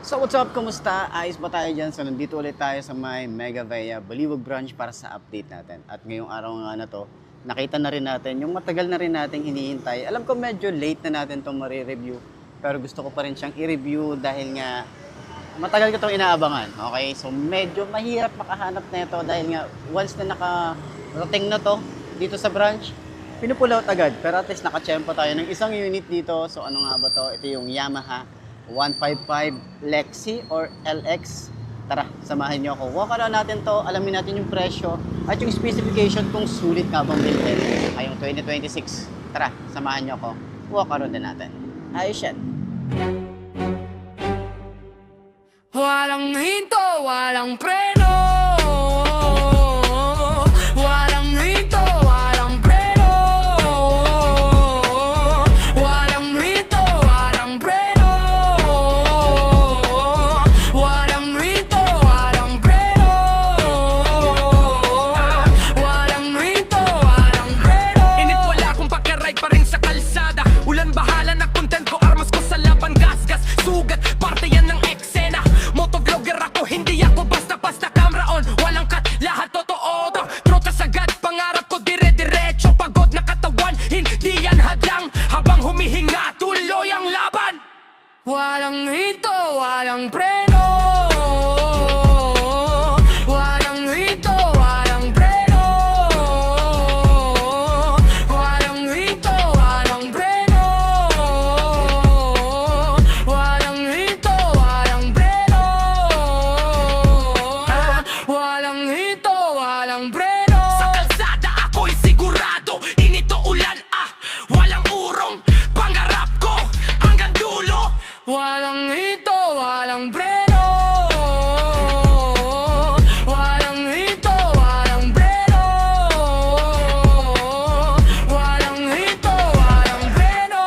So what's up? Kumusta? Ayos ba tayo dyan? So nandito ulit tayo sa may Mega Vea Baliwag branch para sa update natin. At ngayong araw nga na to, nakita na rin natin yung matagal na rin nating hinihintay. Alam ko medyo late na natin itong marireview, pero gusto ko pa rin siyang i-review dahil nga matagal ko itong inaabangan. Okay? So medyo mahirap makahanap na ito dahil nga once na nakarating na to dito sa branch, pinupull out agad. Pero at least nakachempo tayo ng isang unit dito. So ano nga ba to? Ito yung Yamaha 155 Lexi or LX. Tara, samahan niyo ako. Walk around natin to, alamin natin yung presyo at yung specification kung sulit nga bang bilhin ngayong 2026. Tara, samahan niyo ako. Walk around din natin. Ayos yan. Walang hinto, walang preno. Walang hinto, walang preno. Walang hinto, walang preno. Walang hinto, walang preno. Walang hinto, walang preno. Init wala akong pagkaray pa rin sa kalsada. Ulan bahala na content ko, armas ko sa laban. Gasgas, sugat, parte yan ng eksena. Motovlogger ako, hindi ako basta-basta camera on. Walang cut, lahat totoo to. Trotas agad, pangarap ko dire-diretso. Pagod na katawan, hindi yan hadlang. Habang humihinga, tuloy ang laban. Walang hinto, walang preno. Walang hinto, walang preno. Walang hinto, walang preno. Walang hinto, walang preno. Walang hinto, walang preno. Sa kalsada ako'y sigurado. Init o ulan, walang urong. Pangarap ko hanggang dulo. Walang hinto, walang preno. Walang hinto, walang preno. Walang hinto, walang preno.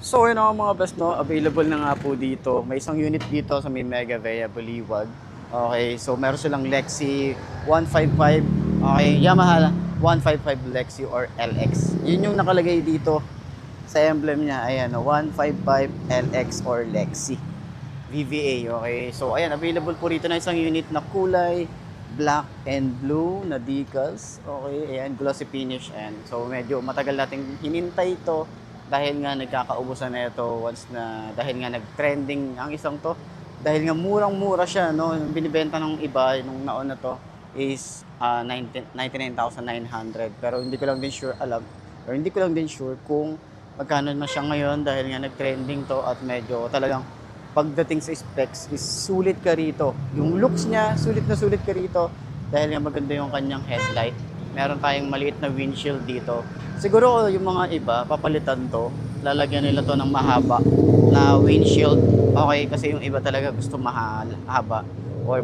So yun ako mga best, no? Available na nga po dito. May isang unit dito sa may Mega Vea Baliwag. Okay, so meron silang Lexi 155. Okay, Yamaha 155 Lexi or LX. Yun yung nakalagay dito sa emblem niya. Ayan, 155 LX or Lexi VVA. Okay, so ayan, available po rito na isang unit na kulay black and blue na decals. Okay, ayan, glossy finish. And so medyo matagal nating hinintay ito dahil nga nagkakaubusan na ito once na, dahil nga nag-trending ang isang to. Dahil nga murang-mura siya, no? Binibenta ng iba nung naon na to is 99,900. Pero hindi ko lang din sure kung magkano na siya ngayon dahil nga nag-trending to at medyo talagang pagdating sa specs is sulit ka rito. Yung looks niya, sulit na sulit ka rito dahil nga maganda yung kanyang headlight. Meron tayong maliit na windshield dito. Siguro yung mga iba, papalitan to. Lalagyan nila to ng mahaba na windshield. Okay, kasi yung iba talaga gusto mahaba or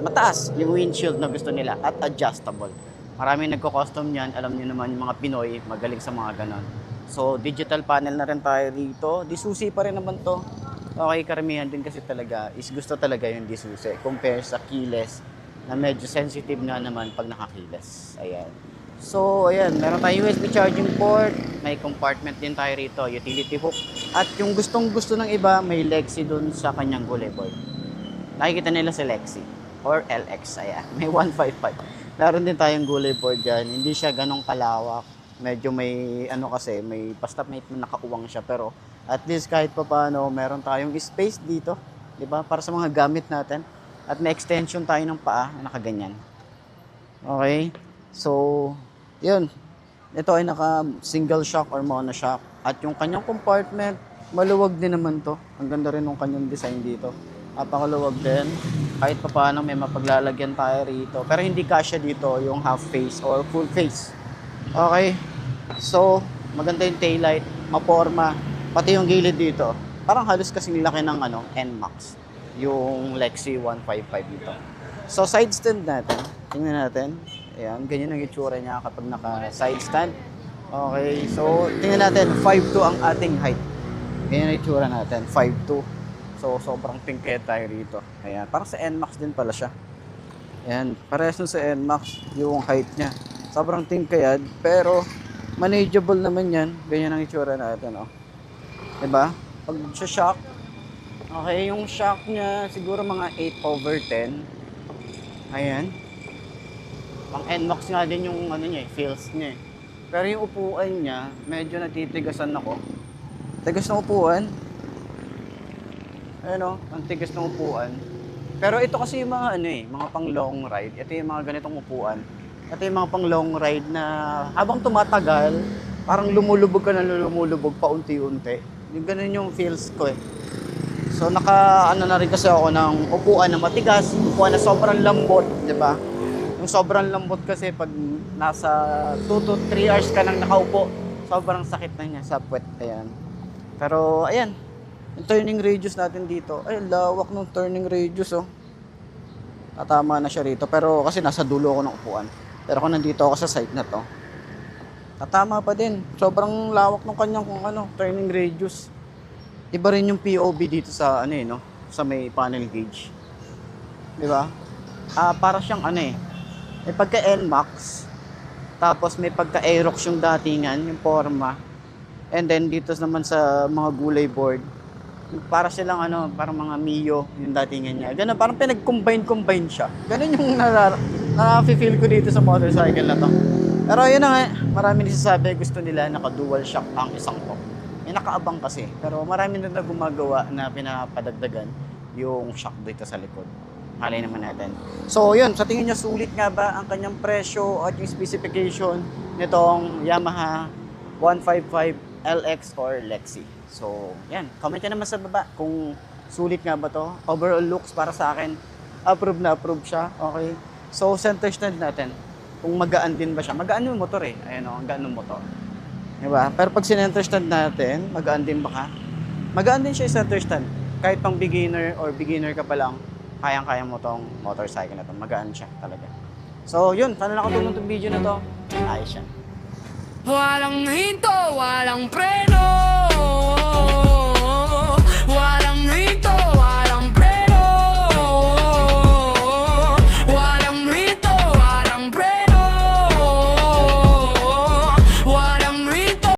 mataas yung windshield na gusto nila at adjustable. Maraming nagko-custom yan. Alam niyo naman yung mga Pinoy, magaling sa mga ganon. So, digital panel na rin tayo dito. Disusi pa rin naman to. Okay, karamihan din kasi talaga is gusto talaga yung disusi compare sa keyless na medyo sensitive nga naman pag nakakiles. Ayan. So, ayan, meron tayong USB charging port, may compartment din tayo rito, utility hook. At yung gustong-gusto ng iba, may Lexi dun sa kanyang gulay board. Nakikita nila si Lexi or LX, ayan, may 155. Meron din tayong gulay board dyan, hindi siya ganong kalawak. Medyo may, kasi, may basta may nakauwang siya, pero at least kahit pa paano, meron tayong space dito, di ba? Para sa mga gamit natin. At may extension tayo ng paa na nakaganyan. Okay? So, yun. Ito ay naka single shock or monoshock. At yung kanyang compartment, maluwag din naman to. Ang ganda rin ng kanyang design dito. Napakaluwag din. Kahit pa paano may mapaglalagyan tayo rito. Pero hindi kasya dito yung half face or full face. Okay? So, maganda yung taillight, maporma. Pati yung gilid dito. Parang halos kasing laki ng NMAX. Yung Lexi 155 dito. So, side stand natin. Tingnan natin. Ayan, ganyan ang itsura niya kapag naka-side stand. Okay, so tingnan natin, 5'2" ang ating height. Ganyan ang itsura natin, 5'2". So, sobrang tingked tayo rito. Ayan, parang sa NMAX din pala siya. Ayan, parehas sa NMAX yung height niya. Sobrang tingkayad, pero manageable naman yan. Ganyan ang itsura natin, oh. Diba? Pag sa shock, okay, yung shock niya siguro mga 8/10. Ayan. Pang NMAX nga din yung ano niya, feels niya. Pero yung upuan niya, medyo natitigasan ako. Tigas ng upuan. Ayan o, ang tigas ng upuan. Pero ito kasi yung mga ano mga pang long ride. Ito yung mga ganitong upuan. Ito yung mga pang long ride na habang tumatagal, parang lumulubog ka na lumulubog paunti-unti. Yung ganun yung feels ko eh. So ano na rin kasi ako ng upuan na matigas, upuan na sobrang lambot, di ba? Yung sobrang lambot kasi pag nasa 2 to 3 hours ka nang nakaupo, sobrang sakit na niya sa puwet. Ayan. Pero ayan, yung turning radius natin dito, ay lawak ng turning radius oh. Tatama na siya rito, pero kasi nasa dulo ako ng upuan. Pero kung nandito ako sa side na to, tatama pa din. Sobrang lawak ng kanyang turning radius. Iba rin yung POV dito sa no, sa may panel gauge. 'Di ba? Para siyang may pagka NMAX, tapos may pagka Aerox yung datingan, yung forma. And then dito naman sa mga gulay board, para silang parang mga Mio yung datingan niya. Ganun, parang pinag-combine siya. Ganun yung na-feel ko dito sa motorcycle na to. Pero yun na nga, marami nagsasabi gusto nila naka-dual shock ang isang to. Nakaabang kasi, pero marami na gumagawa na pinapadagdagan yung shock dito sa likod. Halay naman natin. So yun, sa tingin nyo sulit nga ba ang kanyang presyo at yung specification nitong Yamaha 155 LX or Lexi? So yan, comment nyo naman sa baba kung sulit nga ba to. Overall looks para sa akin, approve na approve siya. Okay. So center stand natin, kung magaan din ba siya. Magaan yung motor eh. Ayan ang gaan ng motor. Diba? Pero pag center stand natin, magaan din ba ka? Magaan din siya yung center stand. Kahit pang beginner or beginner ka pa lang, kayang-kaya mo tong motorcycle na to. Magaan siya talaga. So yun, sana nakatulong tong video na to. Ayos yan. Walang hinto, walang pre